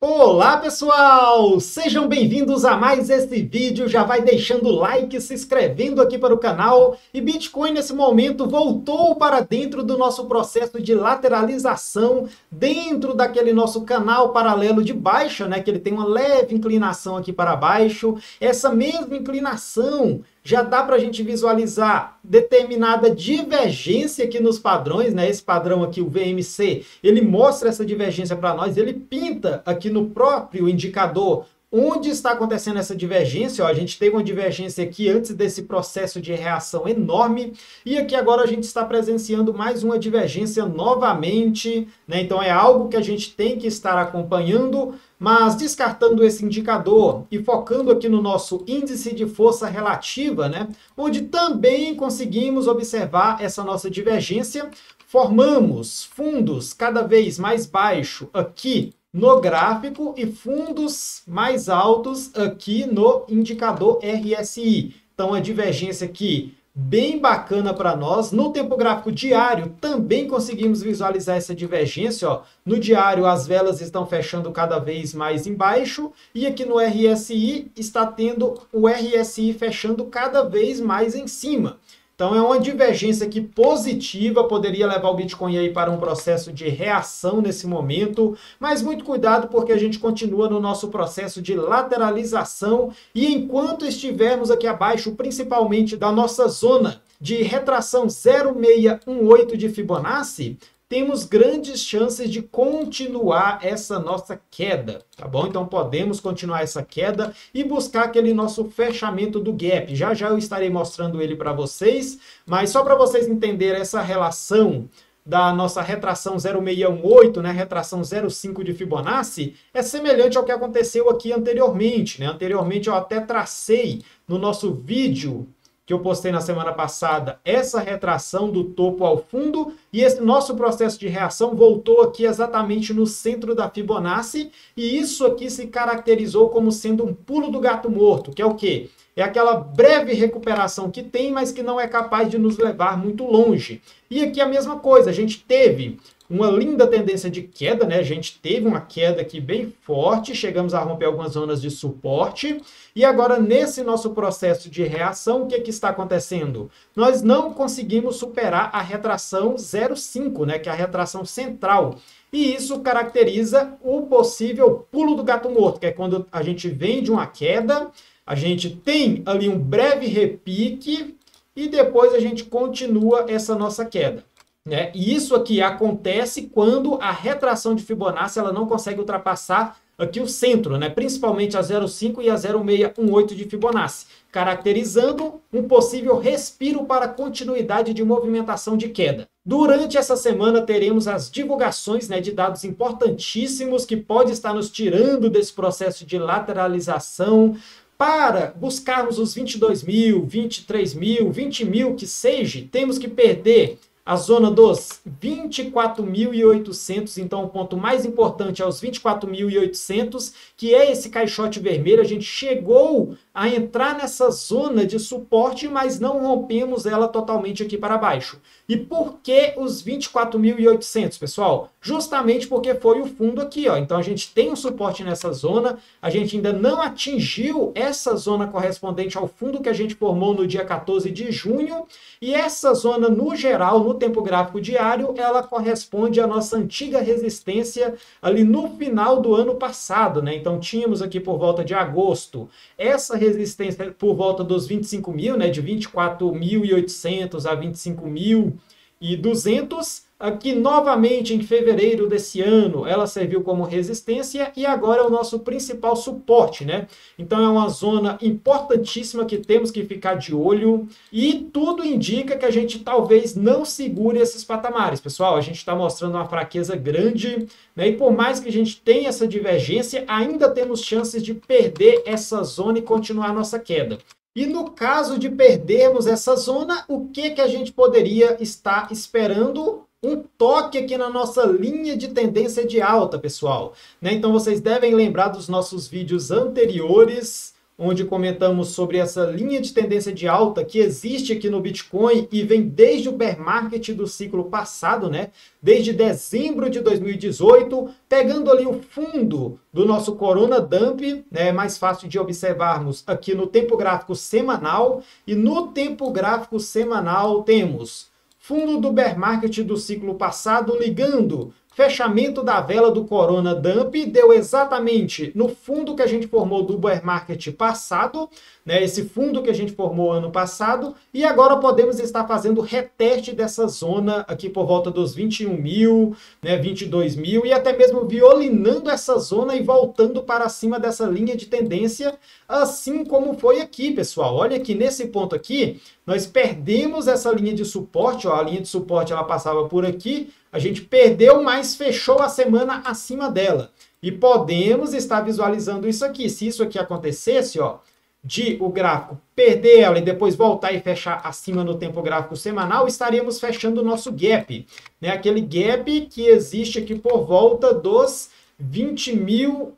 Olá pessoal, sejam bem-vindos a mais esse vídeo. Já vai deixando o like, se inscrevendo aqui para o canal. E Bitcoin nesse momento voltou para dentro do nosso processo de lateralização, dentro daquele nosso canal paralelo de baixa, né? Que ele tem uma leve inclinação aqui para baixo. Essa mesma inclinação já dá para a gente visualizar determinada divergência aqui nos padrões, né? Esse padrão aqui, o VMC, ele mostra essa divergência para nós, ele pinta aqui no próprio indicador onde está acontecendo essa divergência. Ó, a gente teve uma divergência aqui antes desse processo de reação enorme, e aqui agora a gente está presenciando mais uma divergência novamente, né? Então é algo que a gente tem que estar acompanhando, mas descartando esse indicador e focando aqui no nosso índice de força relativa, né? Onde também conseguimos observar essa nossa divergência, formamos fundos cada vez mais baixos aqui no gráfico e fundos mais altos aqui no indicador RSI. Então, a divergência aqui bem bacana para nós. No tempo gráfico diário também conseguimos visualizar essa divergência. Ó. No diário as velas estão fechando cada vez mais embaixo e aqui no RSI está tendo o RSI fechando cada vez mais em cima. Então é uma divergência aqui positiva, poderia levar o Bitcoin aí para um processo de reação nesse momento, mas muito cuidado porque a gente continua no nosso processo de lateralização e enquanto estivermos aqui abaixo, principalmente da nossa zona de retração 0,618 de Fibonacci, temos grandes chances de continuar essa nossa queda, tá bom? Então podemos continuar essa queda e buscar aquele nosso fechamento do gap. Já já eu estarei mostrando ele para vocês, mas só para vocês entenderem essa relação da nossa retração 0,618, né, retração 0,5 de Fibonacci, é semelhante ao que aconteceu aqui anteriormente, né? Anteriormente eu até tracei no nosso vídeo que eu postei na semana passada, essa retração do topo ao fundo, e esse nosso processo de reação voltou aqui exatamente no centro da Fibonacci, e isso aqui se caracterizou como sendo um pulo do gato morto, que é o quê? É aquela breve recuperação que tem, mas que não é capaz de nos levar muito longe. E aqui a mesma coisa, a gente teve uma linda tendência de queda, né? A gente teve uma queda aqui bem forte, chegamos a romper algumas zonas de suporte, e agora nesse nosso processo de reação, o que está acontecendo? Nós não conseguimos superar a retração 0,5, né? Que é a retração central. E isso caracteriza o possível pulo do gato morto, que é quando a gente vem de uma queda, a gente tem ali um breve repique, e depois a gente continua essa nossa queda. Né? E isso aqui acontece quando a retração de Fibonacci ela não consegue ultrapassar aqui o centro, né? Principalmente a 0,5 e a 0,618 de Fibonacci, caracterizando um possível respiro para continuidade de movimentação de queda. Durante essa semana teremos as divulgações, né, de dados importantíssimos que pode estar nos tirando desse processo de lateralização, para buscarmos os 22 mil, 23 mil, 20 mil que seja, temos que perder a zona dos 24.800, então o ponto mais importante é os 24.800, que é esse caixote vermelho. A gente chegou a entrar nessa zona de suporte, mas não rompemos ela totalmente aqui para baixo. E por que os 24.800, pessoal? Justamente porque foi o fundo aqui, ó. Então a gente tem um suporte nessa zona, a gente ainda não atingiu essa zona correspondente ao fundo que a gente formou no dia 14 de junho, e essa zona, no geral, no tempo gráfico diário, ela corresponde à nossa antiga resistência ali no final do ano passado, né? Então tínhamos aqui por volta de agosto essa resistência por volta dos 25 mil, né? De 24.800 a 25.200. Aqui novamente em fevereiro desse ano ela serviu como resistência e agora é o nosso principal suporte, né? Então é uma zona importantíssima que temos que ficar de olho e tudo indica que a gente talvez não segure esses patamares, pessoal. A gente está mostrando uma fraqueza grande, né? E por mais que a gente tenha essa divergência, ainda temos chances de perder essa zona e continuar a nossa queda. E no caso de perdermos essa zona, o que a gente poderia estar esperando? Um toque aqui na nossa linha de tendência de alta, pessoal. Né? Então vocês devem lembrar dos nossos vídeos anteriores, onde comentamos sobre essa linha de tendência de alta que existe aqui no Bitcoin e vem desde o bear market do ciclo passado, né? Desde dezembro de 2018, pegando ali o fundo do nosso Corona Dump, né? É mais fácil de observarmos aqui no tempo gráfico semanal. E no tempo gráfico semanal temos fundo do bear market do ciclo passado ligando fechamento da vela do Corona Dump, deu exatamente no fundo que a gente formou do bear market passado, né, esse fundo que a gente formou ano passado, e agora podemos estar fazendo reteste dessa zona aqui por volta dos 21 mil, né, 22 mil, e até mesmo violinando essa zona e voltando para cima dessa linha de tendência, assim como foi aqui, pessoal. Olha que nesse ponto aqui, nós perdemos essa linha de suporte, ó, a linha de suporte ela passava por aqui, a gente perdeu, mas fechou a semana acima dela. E podemos estar visualizando isso aqui. Se isso aqui acontecesse, ó, de o gráfico perder ela e depois voltar e fechar acima no tempo gráfico semanal, estaríamos fechando o nosso gap, né? Aquele gap que existe aqui por volta dos 20.100,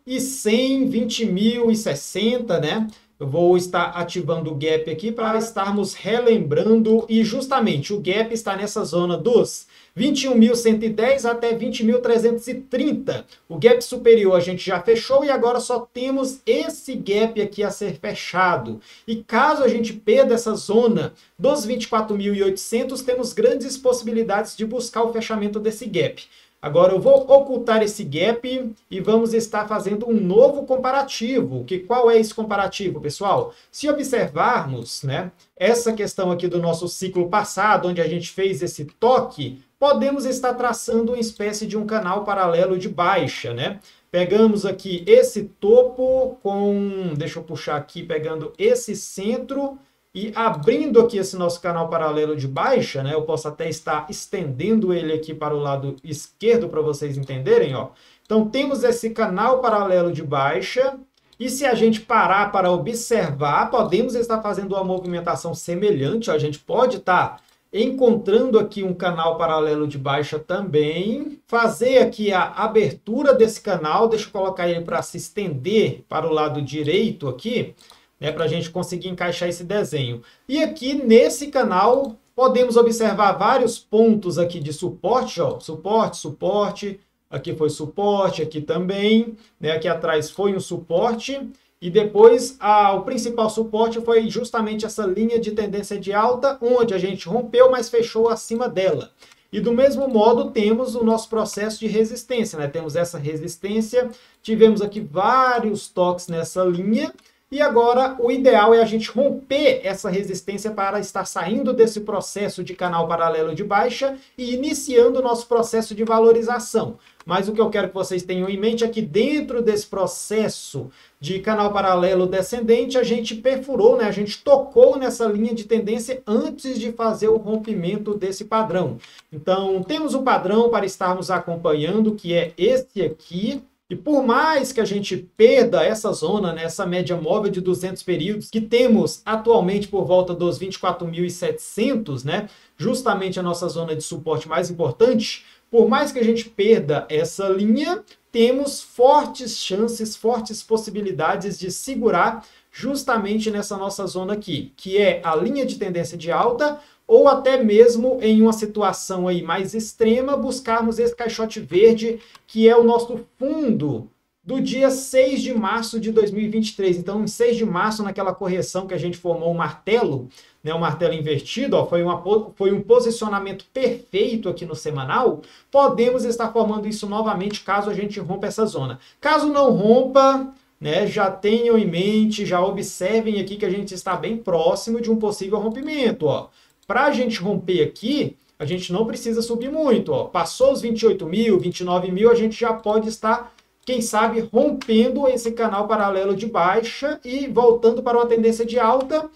20.060, né? Eu vou estar ativando o gap aqui para estarmos relembrando, e justamente o gap está nessa zona dos 21.110 até 20.330. O gap superior a gente já fechou e agora só temos esse gap aqui a ser fechado. E caso a gente perda essa zona dos 24.800, temos grandes possibilidades de buscar o fechamento desse gap. Agora eu vou ocultar esse gap e vamos estar fazendo um novo comparativo. Qual é esse comparativo, pessoal? Se observarmos, né, essa questão aqui do nosso ciclo passado, onde a gente fez esse toque, podemos estar traçando uma espécie de um canal paralelo de baixa, né? Pegamos aqui esse topo com, deixa eu puxar aqui, pegando esse centro e abrindo aqui esse nosso canal paralelo de baixa, né? Eu posso até estar estendendo ele aqui para o lado esquerdo para vocês entenderem, ó. Então temos esse canal paralelo de baixa e se a gente parar para observar, podemos estar fazendo uma movimentação semelhante, ó. A gente pode estar encontrando aqui um canal paralelo de baixa também, fazer aqui a abertura desse canal, deixa eu colocar ele para se estender para o lado direito aqui, né, para a gente conseguir encaixar esse desenho. E aqui nesse canal podemos observar vários pontos aqui de suporte, ó, suporte, suporte, aqui foi suporte, aqui também, né, aqui atrás foi um suporte, e depois o principal suporte foi justamente essa linha de tendência de alta, onde a gente rompeu, mas fechou acima dela. E do mesmo modo temos o nosso processo de resistência, né? Temos essa resistência, tivemos aqui vários toques nessa linha, e agora o ideal é a gente romper essa resistência para estar saindo desse processo de canal paralelo de baixa e iniciando o nosso processo de valorização. Mas o que eu quero que vocês tenham em mente é que dentro desse processo de canal paralelo descendente, a gente perfurou, né? A gente tocou nessa linha de tendência antes de fazer o rompimento desse padrão. Então, temos o padrão para estarmos acompanhando, que é esse aqui. E por mais que a gente perda essa zona, né, essa média móvel de 200 períodos, que temos atualmente por volta dos 24.700, né, justamente a nossa zona de suporte mais importante, por mais que a gente perda essa linha, temos fortes chances, fortes possibilidades de segurar justamente nessa nossa zona aqui, que é a linha de tendência de alta, ou até mesmo em uma situação aí mais extrema, buscarmos esse caixote verde, que é o nosso fundo do dia 6 de março de 2023. Então, em 6 de março, naquela correção que a gente formou um martelo, né, um martelo invertido, ó, foi um posicionamento perfeito aqui no semanal, podemos estar formando isso novamente caso a gente rompa essa zona. Caso não rompa, né, já tenham em mente, já observem aqui que a gente está bem próximo de um possível rompimento, ó. Para a gente romper aqui, a gente não precisa subir muito, ó. Passou os 28 mil, 29 mil, a gente já pode estar, quem sabe, rompendo esse canal paralelo de baixa e voltando para uma tendência de alta.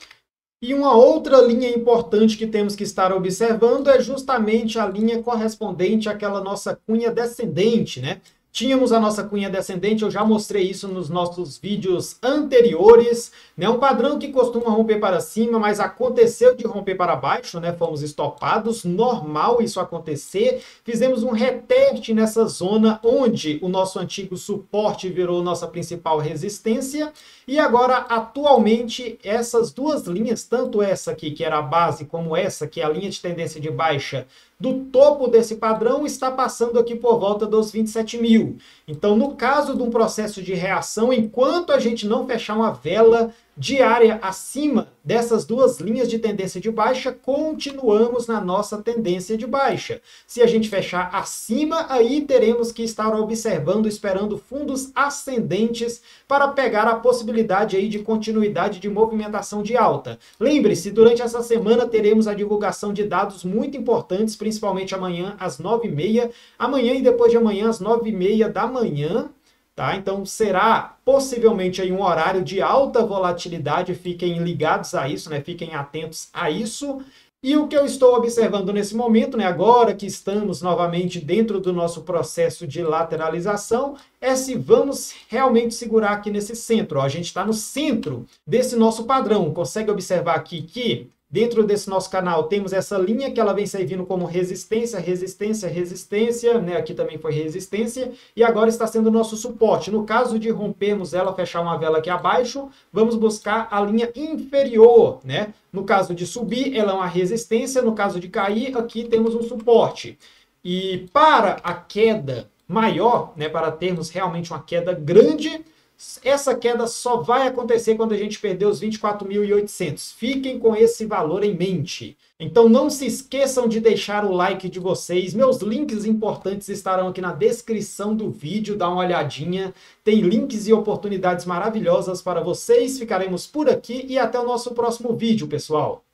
E uma outra linha importante que temos que estar observando é justamente a linha correspondente àquela nossa cunha descendente, né? Tínhamos a nossa cunha descendente, eu já mostrei isso nos nossos vídeos anteriores, né? Um padrão que costuma romper para cima, mas aconteceu de romper para baixo, né? Fomos estopados, normal isso acontecer. Fizemos um reteste nessa zona onde o nosso antigo suporte virou nossa principal resistência. E agora, atualmente, essas duas linhas, tanto essa aqui, que era a base, como essa, que é a linha de tendência de baixa, do topo desse padrão está passando aqui por volta dos 27 mil. Então, no caso de um processo de reação, enquanto a gente não fechar uma vela diária acima dessas duas linhas de tendência de baixa, continuamos na nossa tendência de baixa. Se a gente fechar acima, aí teremos que estar observando, esperando fundos ascendentes para pegar a possibilidade aí de continuidade de movimentação de alta. Lembre-se, durante essa semana teremos a divulgação de dados muito importantes, principalmente amanhã às 9h30, amanhã e depois de amanhã às 9h30 da manhã. Tá? Então será possivelmente aí um horário de alta volatilidade, fiquem ligados a isso, né? Fiquem atentos a isso. E o que eu estou observando nesse momento, né, agora que estamos novamente dentro do nosso processo de lateralização, é se vamos realmente segurar aqui nesse centro. Ó, a gente está no centro desse nosso padrão. Consegue observar aqui que dentro desse nosso canal temos essa linha que ela vem servindo como resistência, resistência, resistência, né? Aqui também foi resistência, e agora está sendo o nosso suporte. No caso de rompermos ela, fechar uma vela aqui abaixo, vamos buscar a linha inferior, né? No caso de subir, ela é uma resistência, no caso de cair, aqui temos um suporte. E para a queda maior, né, para termos realmente uma queda grande, essa queda só vai acontecer quando a gente perder os 24.800. Fiquem com esse valor em mente. Então não se esqueçam de deixar o like de vocês. Meus links importantes estarão aqui na descrição do vídeo. Dá uma olhadinha. Tem links e oportunidades maravilhosas para vocês. Ficaremos por aqui e até o nosso próximo vídeo, pessoal.